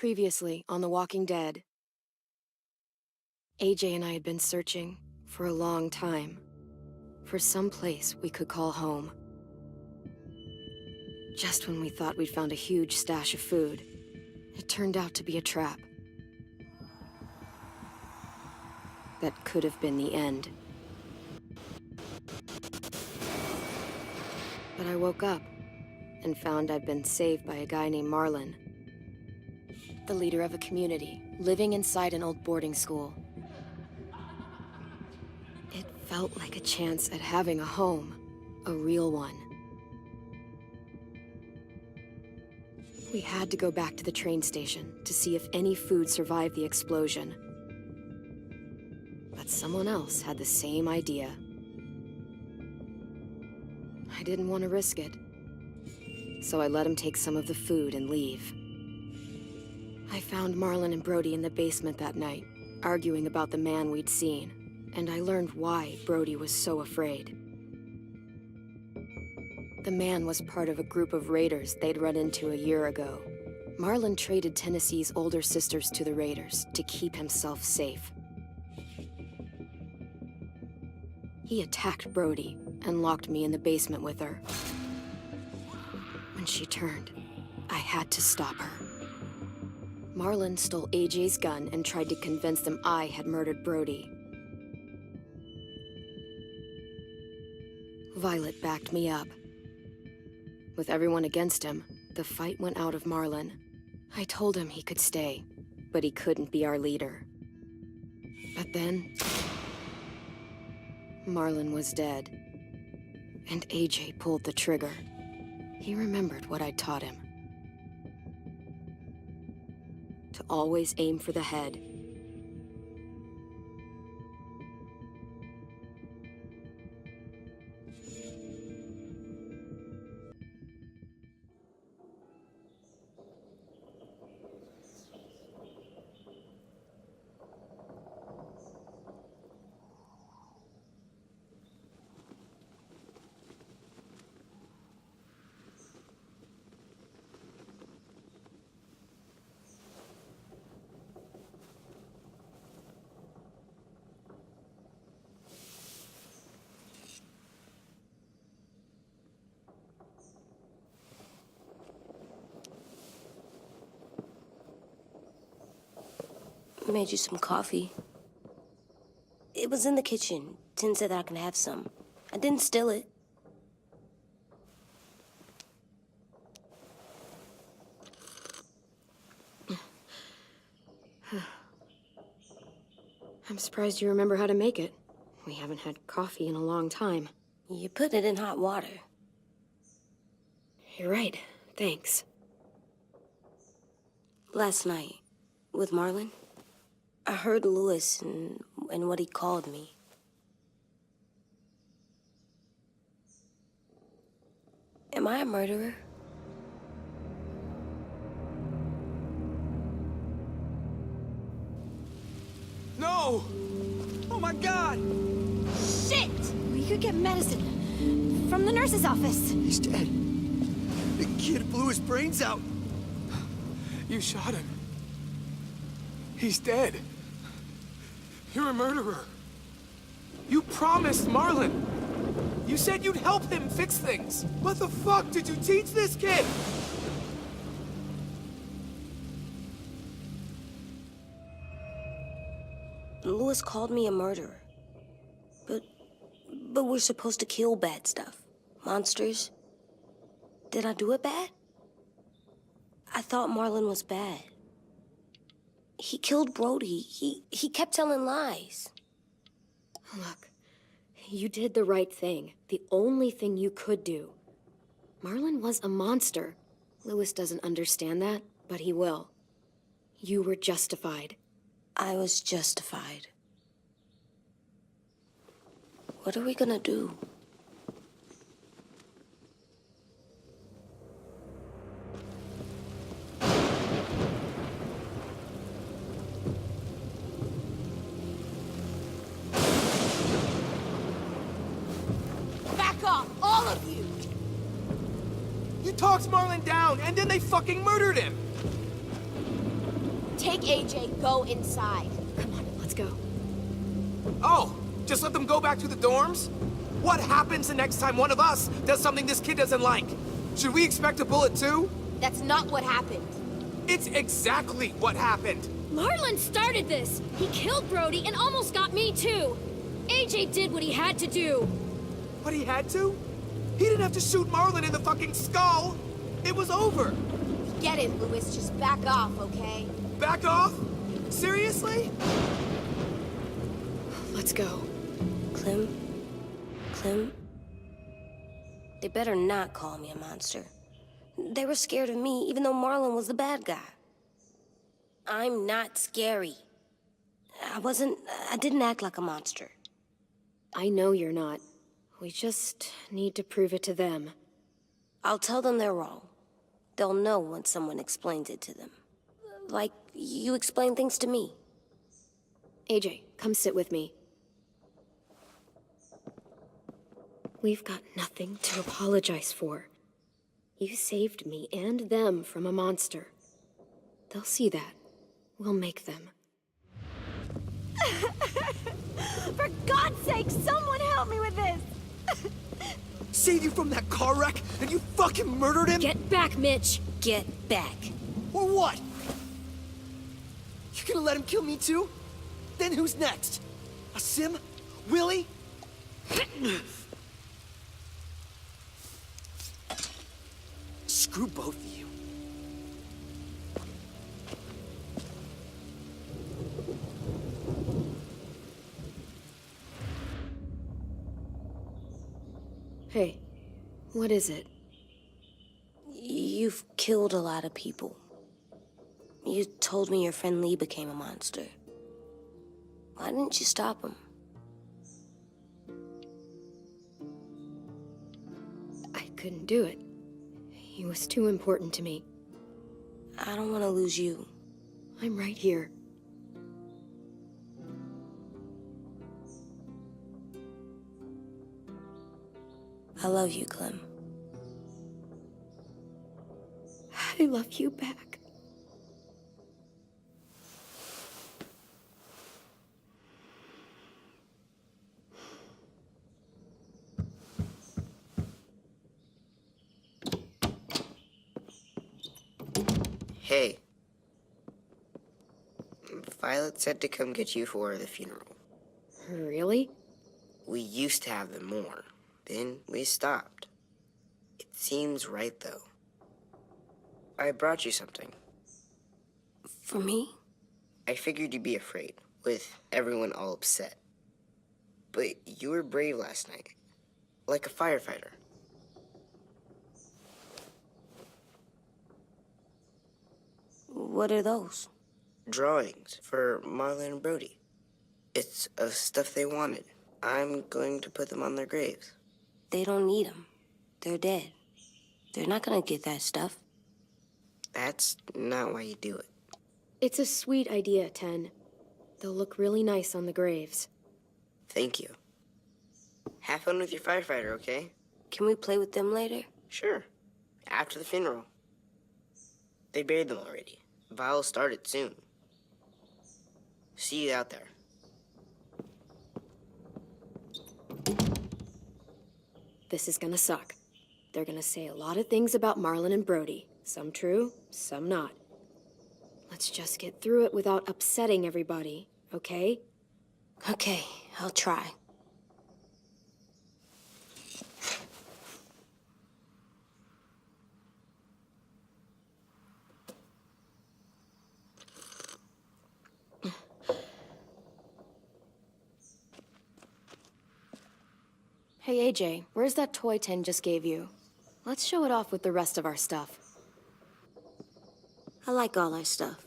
Previously on The Walking Dead, AJ and I had been searching for a long time for some place we could call home. Just when we thought we'd found a huge stash of food, it turned out to be a trap. That could have been the end. But I woke up and found I'd been saved by a guy named Marlon, the leader of a community living inside an old boarding school. It felt like a chance at having a home, a real one. We had to go back to the train station to see if any food survived the explosion. But someone else had the same idea. I didn't want to risk it, so I let him take some of the food and leave. I found Marlon and Brody in the basement that night, arguing about the man we'd seen, and I learned why Brody was so afraid. The man was part of a group of raiders they'd run into a year ago. Marlon traded Tennessee's older sisters to the raiders to keep himself safe. He attacked Brody and locked me in the basement with her. When she turned, I had to stop her. Marlon stole AJ's gun and tried to convince them I had murdered Brody. Violet backed me up. With everyone against him, the fight went out of Marlon. I told him he could stay, but he couldn't be our leader. But then, Marlon was dead, and AJ pulled the trigger. He remembered what I'd taught him. To always aim for the head. I made you some coffee. It was in the kitchen. Tin said that I can have some. I didn't steal it. I'm surprised you remember how to make it. We haven't had coffee in a long time. You put it in hot water. You're right. Thanks. Last night, with Marlon, I heard Lewis and what he called me. Am I a murderer? No! Oh my God! Shit! We could get medicine from the nurse's office. He's dead. The kid blew his brains out. You shot him. He's dead. You're a murderer. You promised Marlon. You said you'd help him fix things. What the fuck did you teach this kid? Lewis called me a murderer. But we're supposed to kill bad stuff. Monsters. Did I do it bad? I thought Marlon was bad. He killed Brody. He kept telling lies. Look, you did the right thing. The only thing you could do. Marlon was a monster. Lewis doesn't understand that, but he will. You were justified. I was justified. What are we gonna do? Back off, all of you! You talked Marlon down, and then they fucking murdered him! Take AJ, go inside. Come on, let's go. Oh, just let them go back to the dorms? What happens the next time one of us does something this kid doesn't like? Should we expect a bullet too? That's not what happened. It's exactly what happened. Marlon started this! He killed Brody and almost got me too! AJ did what he had to do! But he had to? He didn't have to shoot Marlon in the fucking skull! It was over! Get it, Louis. Just back off, okay? Back off? Seriously? Let's go. Clem? They better not call me a monster. They were scared of me, even though Marlon was the bad guy. I'm not scary. I didn't act like a monster. I know you're not. We just need to prove it to them. I'll tell them they're wrong. They'll know when someone explains it to them. Like you explain things to me. AJ, come sit with me. We've got nothing to apologize for. You saved me and them from a monster. They'll see that. We'll make them. For God's sake, someone help me with this! Saved you from that car wreck, and you fucking murdered him? Get back, Mitch! Get back. Or what? You gonna let him kill me too? Then who's next? A Sim? Willie? Screw both of you. Hey, what is it? You've killed a lot of people. You told me your friend Lee became a monster. Why didn't you stop him? I couldn't do it. He was too important to me. I don't want to lose you. I'm right here. I love you, Clem. I love you back. Hey. Violet said to come get you for the funeral. Really? We used to have them more. Then we stopped. It seems right, though. I brought you something. For me? I figured you'd be afraid, with everyone all upset. But you were brave last night. Like a firefighter. What are those? Drawings for Marlon and Brody. It's of stuff they wanted. I'm going to put them on their graves. They don't need them. They're dead. They're not gonna get that stuff. That's not why you do it. It's a sweet idea, Ten. They'll look really nice on the graves. Thank you. Have fun with your firefighter, okay? Can we play with them later? Sure. After the funeral. They buried them already. Vile started soon. See you out there. This is gonna suck. They're gonna say a lot of things about Marlon and Brody. Some true, some not. Let's just get through it without upsetting everybody, okay? Okay, I'll try. Hey, AJ, where's that toy Ten just gave you? Let's show it off with the rest of our stuff. I like all our stuff.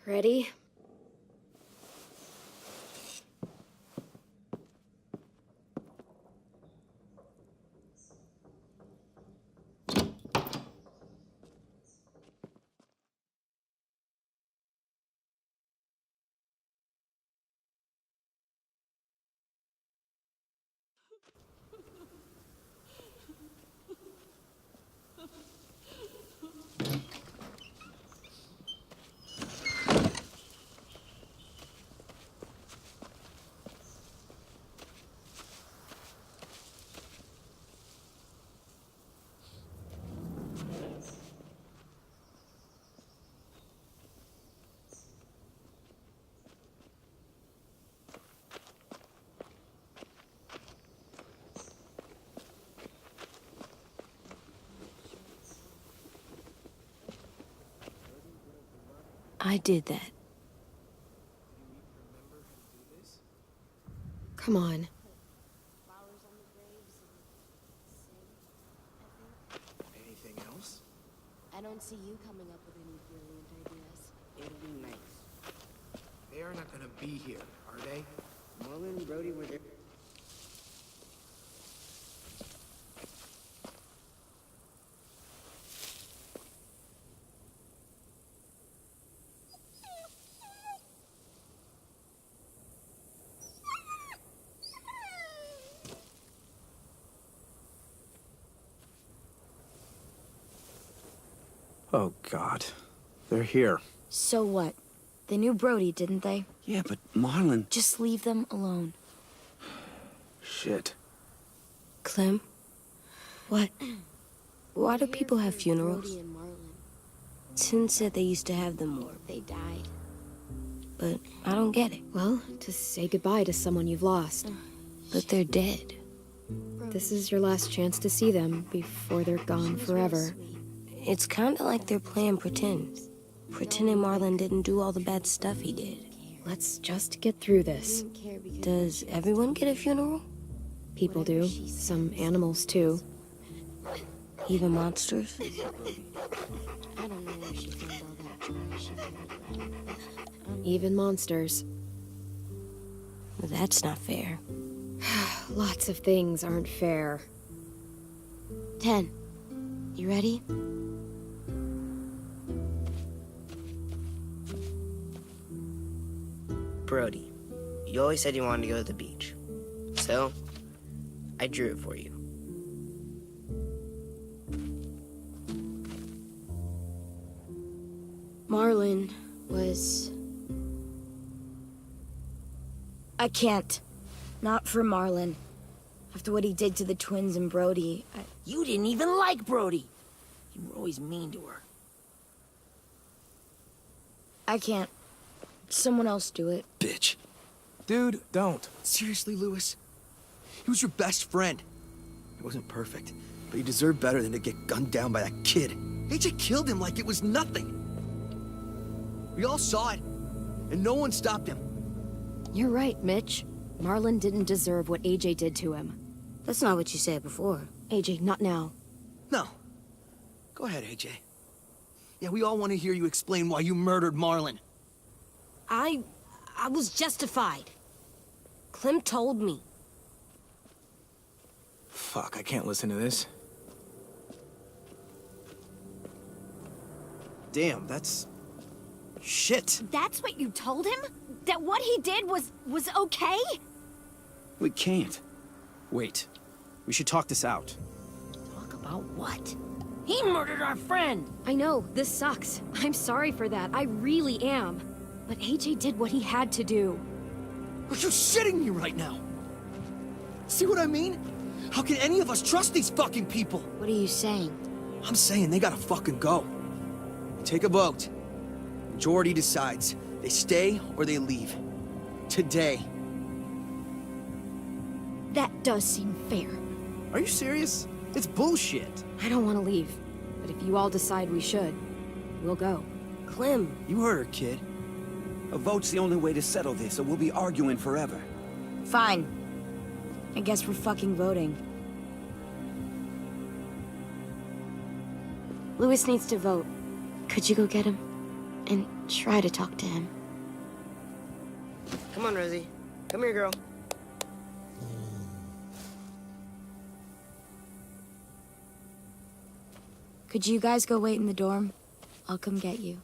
Ready? I did that. Come on. Anything else? I don't see you coming up with any brilliant ideas. It'll be nice. They are not gonna be here, are they? Marlon and Brody were there. Oh, God. They're here. So what? They knew Brody, didn't they? Yeah, but Marlon... Just leave them alone. Shit. Clem? What? Why do people have funerals? Brody and Marlon. Tin said they used to have them more. They died. But I don't get it. Well, to say goodbye to someone you've lost. But they're dead. This is your last chance to see them before they're gone forever. It's kind of like they're playing pretend. Pretending Marlon didn't do all the bad stuff he did. Let's just get through this. Does everyone get a funeral? People do. Some animals, too. Even monsters? I don't know where she found all that trash. Even monsters. Well, that's not fair. Lots of things aren't fair. 10. You ready? Brody, you always said you wanted to go to the beach. So, I drew it for you. Marlon was... I can't. Not for Marlon. After what he did to the twins and Brody, You didn't even like Brody. You were always mean to her. I can't. Someone else do it. Bitch. Dude, don't. Seriously, Lewis? He was your best friend. He wasn't perfect, but he deserved better than to get gunned down by that kid. AJ killed him like it was nothing. We all saw it, and no one stopped him. You're right, Mitch. Marlon didn't deserve what AJ did to him. That's not what you said before. AJ, not now. No. Go ahead, AJ. Yeah, we all want to hear you explain why you murdered Marlon. I was justified. Clem told me. Fuck, I can't listen to this. Damn, that's... shit. That's what you told him? That what he did was okay? We can't. Wait. We should talk this out. Talk about what? He murdered our friend! I know, this sucks. I'm sorry for that. I really am. But AJ did what he had to do. Are you shitting me right now? See what I mean? How can any of us trust these fucking people? What are you saying? I'm saying they gotta fucking go. Take a vote. Majority decides. They stay or they leave. Today. That does seem fair. Are you serious? It's bullshit. I don't want to leave. But if you all decide we should, we'll go. Clem, You heard her, kid. A vote's the only way to settle this, or we'll be arguing forever. Fine. I guess we're fucking voting. Lewis needs to vote. Could you go get him? And try to talk to him. Come on, Rosie. Come here, girl. Could you guys go wait in the dorm? I'll come get you.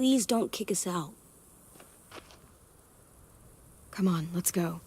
please don't kick us out. Come on, let's go.